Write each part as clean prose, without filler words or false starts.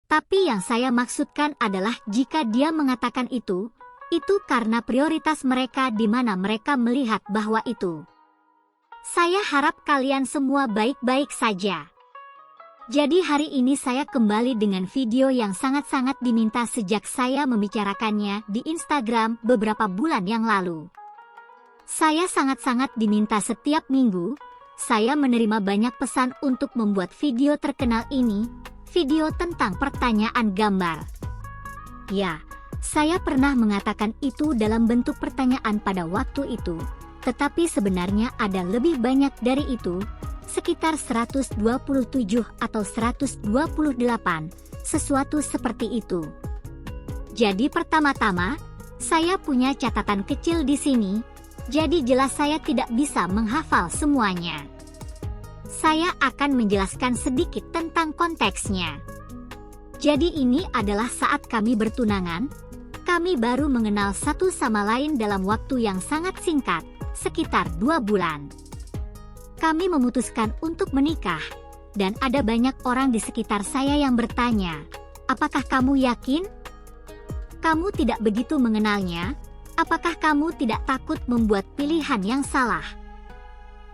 Tapi yang saya maksudkan adalah jika dia mengatakan itu karena prioritas mereka di mana mereka melihat bahwa itu. Saya harap kalian semua baik-baik saja. Jadi hari ini saya kembali dengan video yang sangat-sangat diminta sejak saya membicarakannya di Instagram beberapa bulan yang lalu. Saya sangat-sangat diminta setiap minggu, saya menerima banyak pesan untuk membuat video terkenal ini, video tentang pertanyaan gambar. Ya, saya pernah mengatakan itu dalam bentuk pertanyaan pada waktu itu, tetapi sebenarnya ada lebih banyak dari itu, sekitar 127 atau 128, sesuatu seperti itu. Jadi pertama-tama, saya punya catatan kecil di sini, jadi jelas saya tidak bisa menghafal semuanya. Saya akan menjelaskan sedikit tentang konteksnya. Jadi ini adalah saat kami bertunangan, kami baru mengenal satu sama lain dalam waktu yang sangat singkat, sekitar 2 bulan. Kami memutuskan untuk menikah, dan ada banyak orang di sekitar saya yang bertanya, apakah kamu yakin? Kamu tidak begitu mengenalnya, apakah kamu tidak takut membuat pilihan yang salah?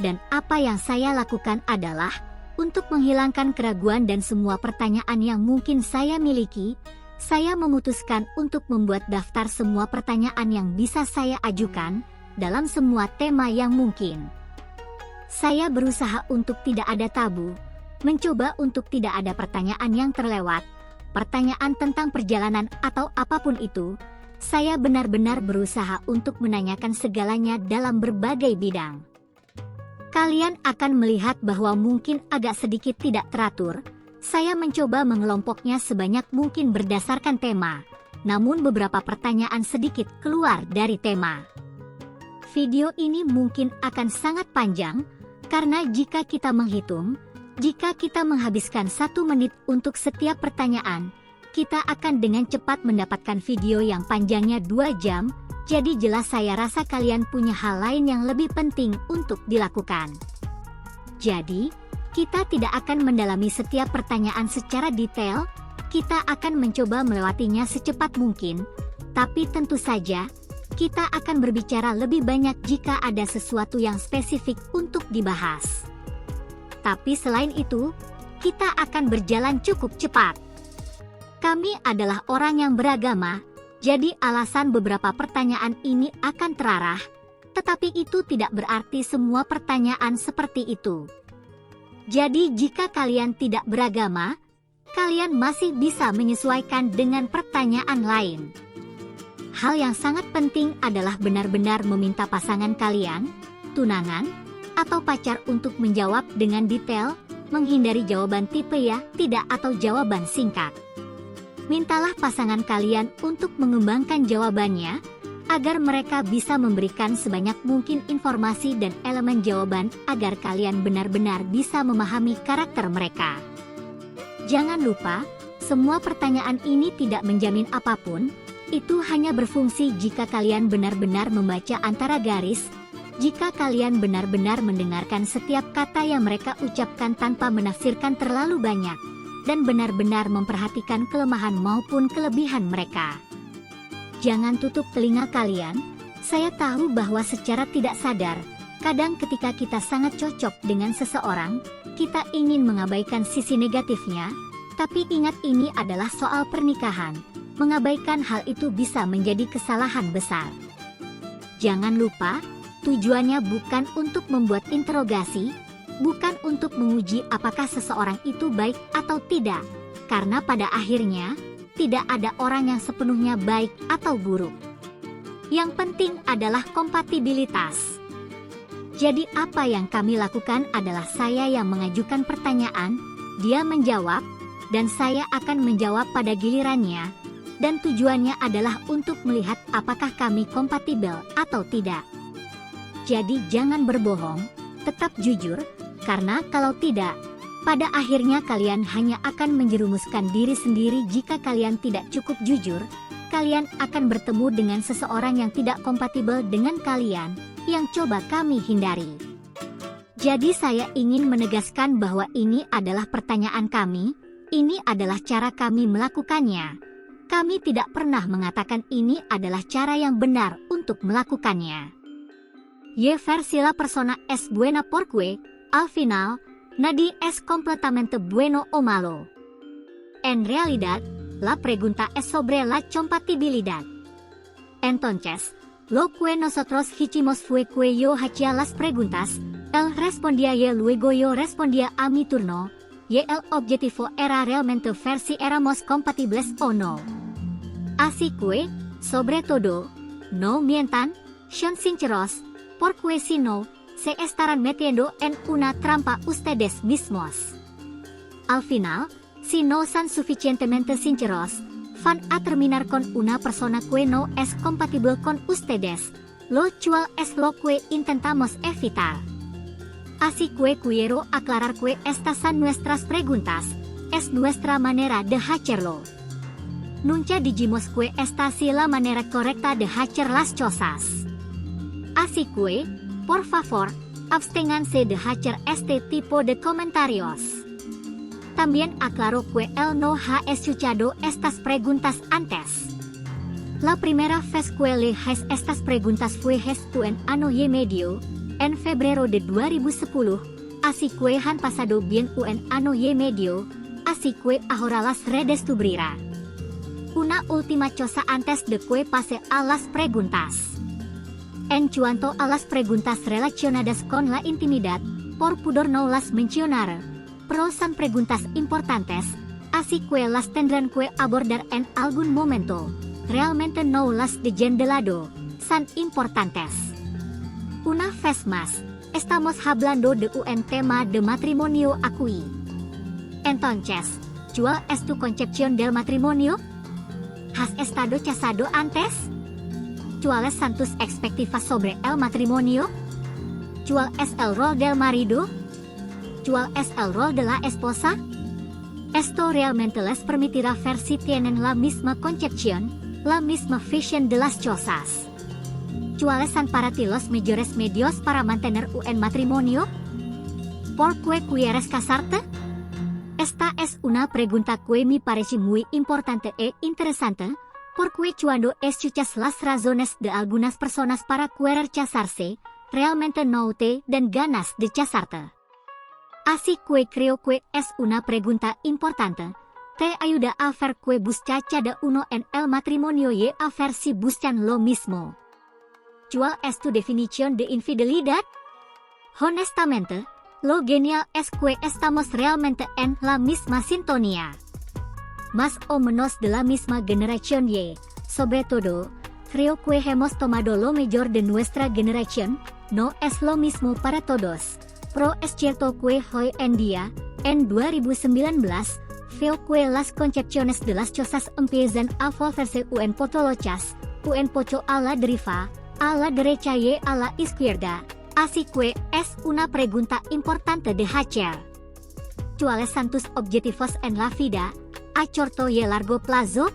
Dan apa yang saya lakukan adalah, untuk menghilangkan keraguan dan semua pertanyaan yang mungkin saya miliki, saya memutuskan untuk membuat daftar semua pertanyaan yang bisa saya ajukan, dalam semua tema yang mungkin. Saya berusaha untuk tidak ada tabu, mencoba untuk tidak ada pertanyaan yang terlewat, pertanyaan tentang perjalanan atau apapun itu. Saya benar-benar berusaha untuk menanyakan segalanya dalam berbagai bidang. Kalian akan melihat bahwa mungkin agak sedikit tidak teratur. Saya mencoba mengelompoknya sebanyak mungkin berdasarkan tema, namun beberapa pertanyaan sedikit keluar dari tema. Video ini mungkin akan sangat panjang, karena jika kita menghitung, jika kita menghabiskan 1 menit untuk setiap pertanyaan, kita akan dengan cepat mendapatkan video yang panjangnya 2 jam, jadi jelas saya rasa kalian punya hal lain yang lebih penting untuk dilakukan. Jadi, kita tidak akan mendalami setiap pertanyaan secara detail, kita akan mencoba melewatinya secepat mungkin, tapi tentu saja, kita akan berbicara lebih banyak jika ada sesuatu yang spesifik untuk dibahas. Tapi selain itu, kita akan berjalan cukup cepat. Kami adalah orang yang beragama, jadi alasan beberapa pertanyaan ini akan terarah, tetapi itu tidak berarti semua pertanyaan seperti itu. Jadi jika kalian tidak beragama, kalian masih bisa menyesuaikan dengan pertanyaan lain. Hal yang sangat penting adalah benar-benar meminta pasangan kalian, tunangan, atau pacar untuk menjawab dengan detail, menghindari jawaban tipe ya, tidak atau jawaban singkat. Mintalah pasangan kalian untuk mengembangkan jawabannya, agar mereka bisa memberikan sebanyak mungkin informasi dan elemen jawaban agar kalian benar-benar bisa memahami karakter mereka. Jangan lupa, semua pertanyaan ini tidak menjamin apapun, itu hanya berfungsi jika kalian benar-benar membaca antara garis, jika kalian benar-benar mendengarkan setiap kata yang mereka ucapkan tanpa menafsirkan terlalu banyak, dan benar-benar memperhatikan kelemahan maupun kelebihan mereka. Jangan tutup telinga kalian, saya tahu bahwa secara tidak sadar, kadang ketika kita sangat cocok dengan seseorang, kita ingin mengabaikan sisi negatifnya, tapi ingat ini adalah soal pernikahan. Mengabaikan hal itu bisa menjadi kesalahan besar. Jangan lupa, tujuannya bukan untuk membuat interogasi, bukan untuk menguji apakah seseorang itu baik atau tidak, karena pada akhirnya, tidak ada orang yang sepenuhnya baik atau buruk. Yang penting adalah kompatibilitas. Jadi apa yang kami lakukan adalah saya yang mengajukan pertanyaan, dia menjawab, dan saya akan menjawab pada gilirannya, dan tujuannya adalah untuk melihat apakah kami kompatibel atau tidak. Jadi jangan berbohong, tetap jujur, karena kalau tidak, pada akhirnya kalian hanya akan menjerumuskan diri sendiri. Jika kalian tidak cukup jujur, kalian akan bertemu dengan seseorang yang tidak kompatibel dengan kalian, yang coba kami hindari. Jadi saya ingin menegaskan bahwa ini adalah pertanyaan kami, Ini adalah cara kami melakukannya. Kami tidak pernah mengatakan ini adalah cara yang benar untuk melakukannya. Y versi la persona es buena porque, al final, nadie es completamente bueno o malo. En realidad, la pregunta es sobre la compatibilidad. Entonces, lo que nosotros hicimos fue que yo hacía las preguntas, él respondía y luego yo respondía a mi turno, y el objetivo era realmente ver si éramos compatibles o no. Así que, sobre todo, no mientan, sean sinceros, porque si no, se estarán metiendo en una trampa ustedes mismos. Al final, si no son suficientemente sinceros, van a terminar con una persona que no es compatible con ustedes, lo cual es lo que intentamos evitar. Así que quiero aclarar que estas son nuestras preguntas, es nuestra manera de hacerlo. Nunca dijimos que esta es la manera correcta de hacer las cosas. Así que, por favor, absténganse de hacer este tipo de comentarios. También aclaro que él no ha escuchado estas preguntas antes. La primera vez que le hice estas preguntas fue un año y medio, en febrero de 2010, así que han pasado bien un año y medio, así que ahora las redescubrirá. Una última cosa antes de que pase a las preguntas. En cuanto a las preguntas relacionadas con la intimidad, por pudor no las mencionaré, pero son preguntas importantes, así que las tendrán que abordar en algún momento. Realmente no las dejen de lado, son importantes. Una vez más, estamos hablando de un tema de matrimonio aquí. Entonces, ¿cuál es tu concepción del matrimonio? ¿Has estado casado antes? ¿Cuáles son tus expectativas sobre el matrimonio? ¿Cuál es el rol del marido? ¿Cuál es el rol de la esposa? Esto realmente les permitirá ver si tienen la misma concepción, la misma visión de las cosas. ¿Cuáles son para ti los mejores medios para mantener un matrimonio? ¿Por qué quieres casarte? Esta es una pregunta que me parece muy importante e interesante, porque cuando escuchas las razones de algunas personas para querer casarse, realmente no te dan ganas de casarte. Así que creo que es una pregunta importante. Te ayuda a ver que busca cada uno en el matrimonio y a ver si buscan lo mismo. ¿Cuál es tu definición de infidelidad? Honestamente, lo genial es que estamos realmente en la misma sintonía. Más o menos de la misma generación y, sobre todo, creo que hemos tomado lo mejor de nuestra generación. No es lo mismo para todos, pero es cierto que hoy en día, en 2019, veo que las concepciones de las cosas empiezan a volverse un poco lochas, un poco a la deriva, a la derecha y a la izquierda, así que es una pregunta importante de hacer. ¿Cuáles son tus objetivos en la vida, a corto y largo plazo?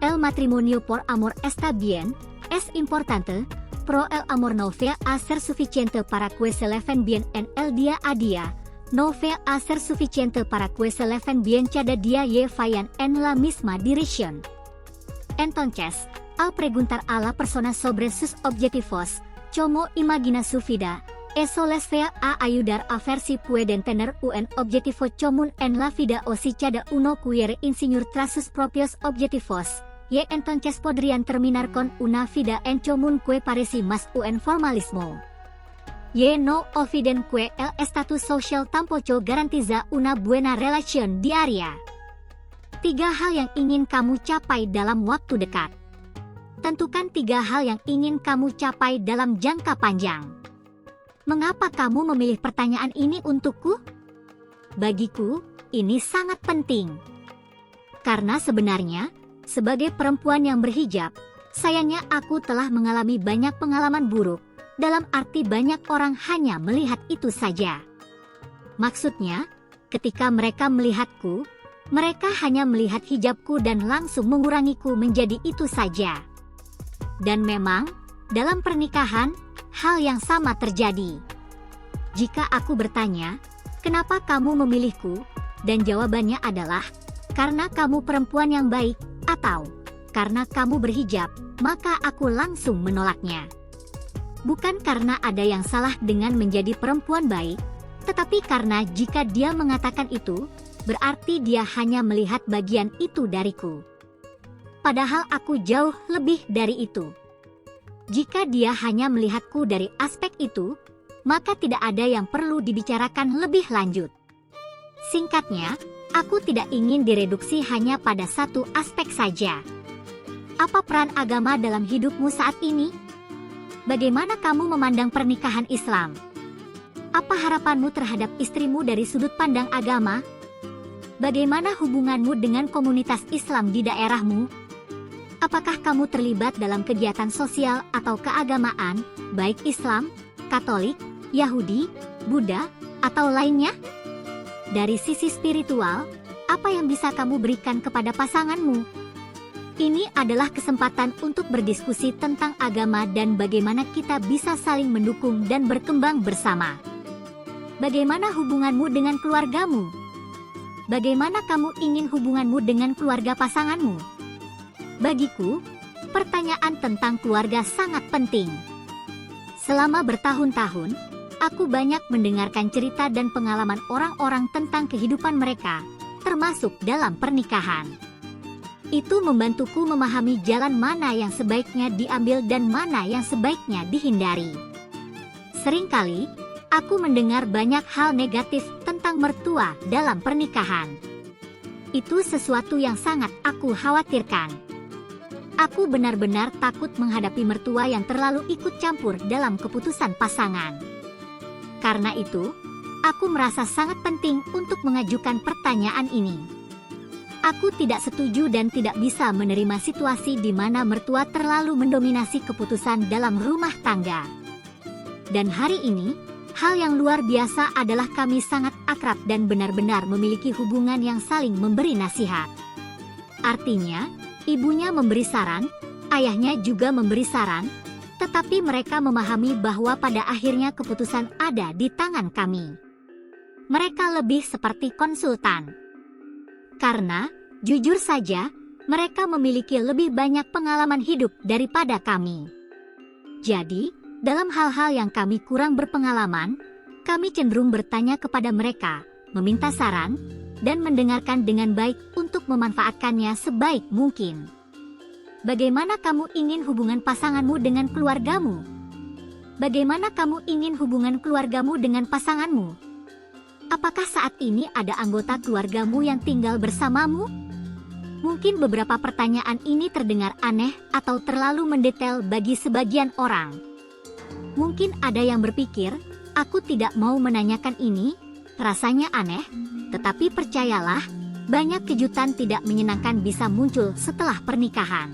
El matrimonio por amor está bien, es importante, pero el amor no va a ser suficiente para que se leven bien en el día a día, no va a ser suficiente para que se leven bien cada día y vayan en la misma dirección. Entonces, al preguntar a la persona sobre sus objetivos, cómo imagina su vida, eso les va a ayudar a ver si pueden tener un objetivo común en la vida o si cada uno quiere insinuar tras sus propios objetivos, y entonces podrían terminar con una vida en común que parece más un formalismo. Y no olviden que el estatus social tampoco garantiza una buena relación diaria. 3 hal yang ingin kamu capai dalam waktu dekat. Tentukan 3 hal yang ingin kamu capai dalam jangka panjang. Mengapa kamu memilih pertanyaan ini untukku? Bagiku, ini sangat penting. Karena sebenarnya, sebagai perempuan yang berhijab, sayangnya aku telah mengalami banyak pengalaman buruk, dalam arti banyak orang hanya melihat itu saja. Maksudnya, ketika mereka melihatku, mereka hanya melihat hijabku dan langsung mengurangiku menjadi itu saja. Dan memang, dalam pernikahan, hal yang sama terjadi. Jika aku bertanya, kenapa kamu memilihku? Dan jawabannya adalah, karena kamu perempuan yang baik, atau karena kamu berhijab, maka aku langsung menolaknya. Bukan karena ada yang salah dengan menjadi perempuan baik, tetapi karena jika dia mengatakan itu, berarti dia hanya melihat bagian itu dariku. Padahal aku jauh lebih dari itu. Jika dia hanya melihatku dari aspek itu, maka tidak ada yang perlu dibicarakan lebih lanjut. Singkatnya, aku tidak ingin direduksi hanya pada satu aspek saja. Apa peran agama dalam hidupmu saat ini? Bagaimana kamu memandang pernikahan Islam? Apa harapanmu terhadap istrimu dari sudut pandang agama? Bagaimana hubunganmu dengan komunitas Islam di daerahmu? Apakah kamu terlibat dalam kegiatan sosial atau keagamaan, baik Islam, Katolik, Yahudi, Buddha, atau lainnya? Dari sisi spiritual, apa yang bisa kamu berikan kepada pasanganmu? Ini adalah kesempatan untuk berdiskusi tentang agama dan bagaimana kita bisa saling mendukung dan berkembang bersama. Bagaimana hubunganmu dengan keluargamu? Bagaimana kamu ingin hubunganmu dengan keluarga pasanganmu? Bagiku, pertanyaan tentang keluarga sangat penting. Selama bertahun-tahun, aku banyak mendengarkan cerita dan pengalaman orang-orang tentang kehidupan mereka, termasuk dalam pernikahan. Itu membantuku memahami jalan mana yang sebaiknya diambil dan mana yang sebaiknya dihindari. Seringkali, aku mendengar banyak hal negatif tentang mertua dalam pernikahan. Itu sesuatu yang sangat aku khawatirkan. Aku benar-benar takut menghadapi mertua yang terlalu ikut campur dalam keputusan pasangan. Karena itu, aku merasa sangat penting untuk mengajukan pertanyaan ini. Aku tidak setuju dan tidak bisa menerima situasi di mana mertua terlalu mendominasi keputusan dalam rumah tangga. Dan hari ini, hal yang luar biasa adalah kami sangat akrab dan benar-benar memiliki hubungan yang saling memberi nasihat. Artinya, ibunya memberi saran, ayahnya juga memberi saran, tetapi mereka memahami bahwa pada akhirnya keputusan ada di tangan kami. Mereka lebih seperti konsultan. Karena, jujur saja, mereka memiliki lebih banyak pengalaman hidup daripada kami. Jadi, dalam hal-hal yang kami kurang berpengalaman, kami cenderung bertanya kepada mereka, meminta saran, dan mendengarkan dengan baik untuk memanfaatkannya sebaik mungkin. Bagaimana kamu ingin hubungan pasanganmu dengan keluargamu? Bagaimana kamu ingin hubungan keluargamu dengan pasanganmu? Apakah saat ini ada anggota keluargamu yang tinggal bersamamu? Mungkin beberapa pertanyaan ini terdengar aneh atau terlalu mendetail bagi sebagian orang. Mungkin ada yang berpikir, aku tidak mau menanyakan ini, rasanya aneh, tetapi percayalah, banyak kejutan tidak menyenangkan bisa muncul setelah pernikahan.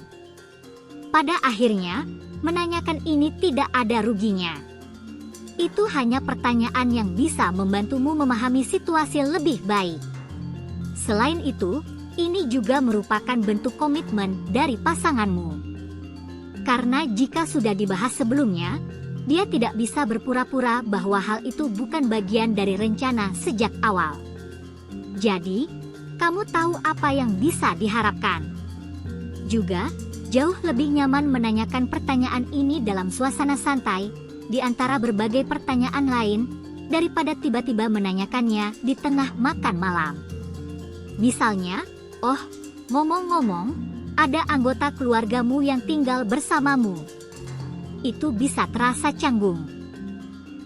Pada akhirnya, menanyakan ini tidak ada ruginya. Itu hanya pertanyaan yang bisa membantumu memahami situasi lebih baik. Selain itu, ini juga merupakan bentuk komitmen dari pasanganmu. Karena jika sudah dibahas sebelumnya, dia tidak bisa berpura-pura bahwa hal itu bukan bagian dari rencana sejak awal. Jadi, kamu tahu apa yang bisa diharapkan. Juga, jauh lebih nyaman menanyakan pertanyaan ini dalam suasana santai, di antara berbagai pertanyaan lain, daripada tiba-tiba menanyakannya di tengah makan malam. Misalnya, oh, ngomong-ngomong, ada anggota keluargamu yang tinggal bersamamu. Itu bisa terasa canggung.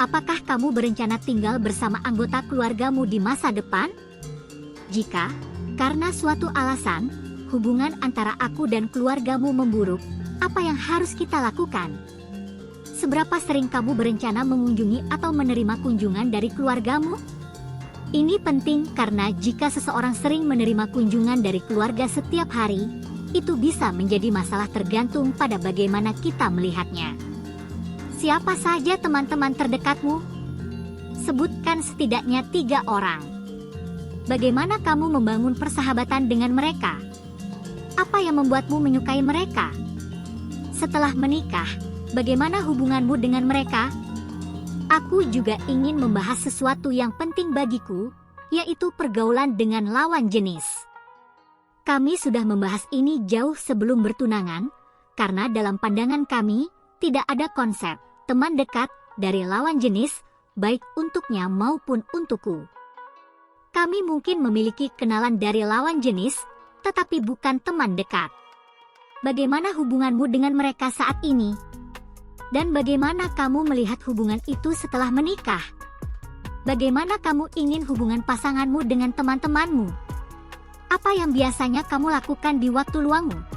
Apakah kamu berencana tinggal bersama anggota keluargamu di masa depan? Jika, karena suatu alasan, hubungan antara aku dan keluargamu memburuk, apa yang harus kita lakukan? Seberapa sering kamu berencana mengunjungi atau menerima kunjungan dari keluargamu? Ini penting karena jika seseorang sering menerima kunjungan dari keluarga setiap hari, itu bisa menjadi masalah tergantung pada bagaimana kita melihatnya. Siapa saja teman-teman terdekatmu? Sebutkan setidaknya 3 orang. Bagaimana kamu membangun persahabatan dengan mereka? Apa yang membuatmu menyukai mereka? Setelah menikah, bagaimana hubunganmu dengan mereka? Aku juga ingin membahas sesuatu yang penting bagiku, yaitu pergaulan dengan lawan jenis. Kami sudah membahas ini jauh sebelum bertunangan, karena dalam pandangan kami, tidak ada konsep teman dekat dari lawan jenis, baik untuknya maupun untukku. Kami mungkin memiliki kenalan dari lawan jenis, tetapi bukan teman dekat. Bagaimana hubunganmu dengan mereka saat ini? Dan bagaimana kamu melihat hubungan itu setelah menikah? Bagaimana kamu ingin hubungan pasanganmu dengan teman-temanmu? Apa yang biasanya kamu lakukan di waktu luangmu?